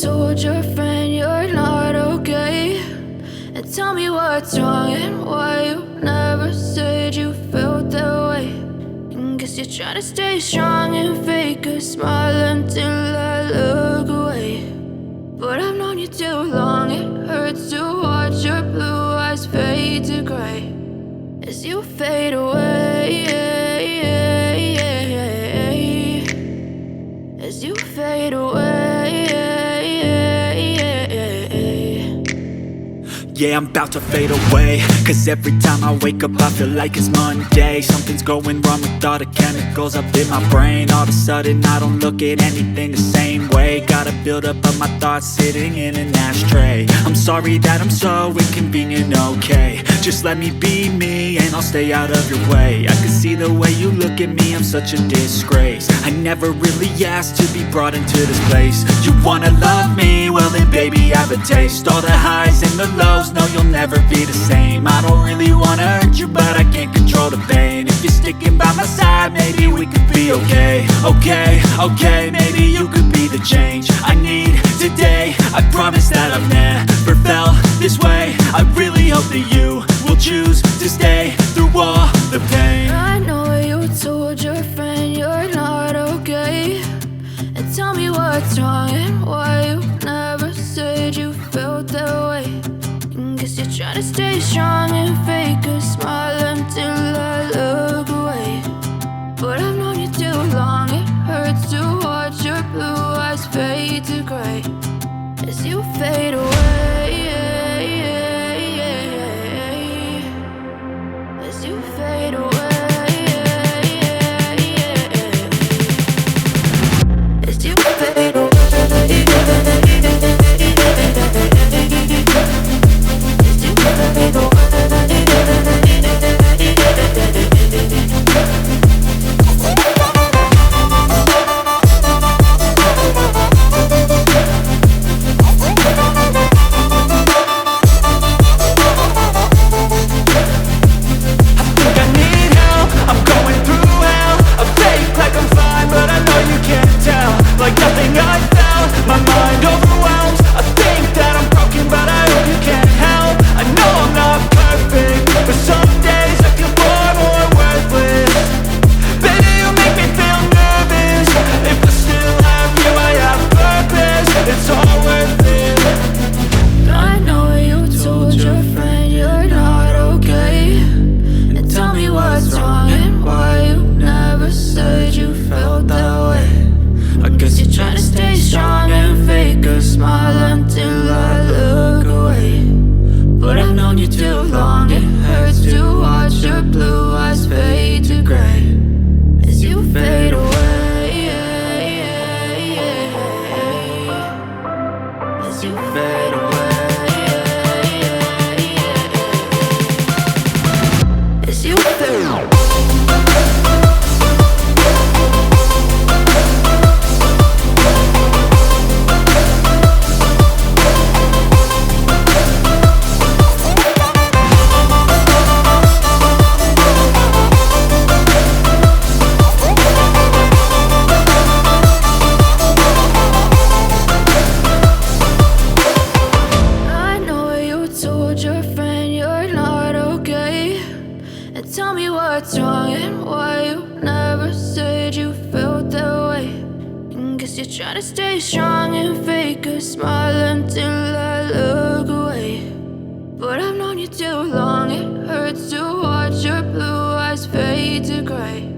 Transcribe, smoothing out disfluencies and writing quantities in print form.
told your friend you're not okay, and tell me what's wrong and why you never said you felt that way. And guess you're trying to stay strong and fake a smile until I look away. But I've known you too long, it hurts to watch your blue eyes fade to gray as you fade away, as you fade away. Yeah, I'm about to fade away, cause every time I wake up I feel like it's Monday. Something's going wrong with all the chemicals up in my brain. All of a sudden I don't look at anything the same way. Gotta build up of my thoughts sitting in an ashtray. I'm sorry that I'm so inconvenient, okay. Just let me be me and I'll stay out of your way. I can see the way you look at me, I'm such a disgrace. I never really asked to be brought into this place. You wanna love me? Well then baby have a taste. All the highs and the lows, no you'll never be the same. I don't really wanna hurt you but I can't control the pain. If you're sticking by my side maybe we could be okay. Okay, maybe you could be the change I need today. I promise that I've never felt this way. I really hope that you will choose to stay through all the pain. I know you told your friend you're not okay, and tell me what's wrong and why you never said you felt that way. And guess you're trying to stay strong and fake a smile until I look away. But I've known you too long, it hurts to watch your blue eyes fade to gray as you fade away, as you fade away, as you fade away. Like nothing I felt, my mind overwhelmed. I think that I'm broken but I hope you can't help. I know I'm not perfect, but some days I feel far more worthless. Baby, you make me feel nervous. If I still have you, I have purpose. It's all worth it. I know you told your friend you're not okay, and tell me what's wrong and why you never said you felt that way. I guess you're trying to stay strong and fake a smile until I look away. But I've known you too long, it hurts to watch your blue eyes fade to gray as you fade away, as you fade away, as you fade away. Your friend you're not okay, and tell me what's wrong and why you never said you felt that way. And guess you're trying to stay strong and fake a smile until I look away. But I've known you too long, it hurts to watch your blue eyes fade to gray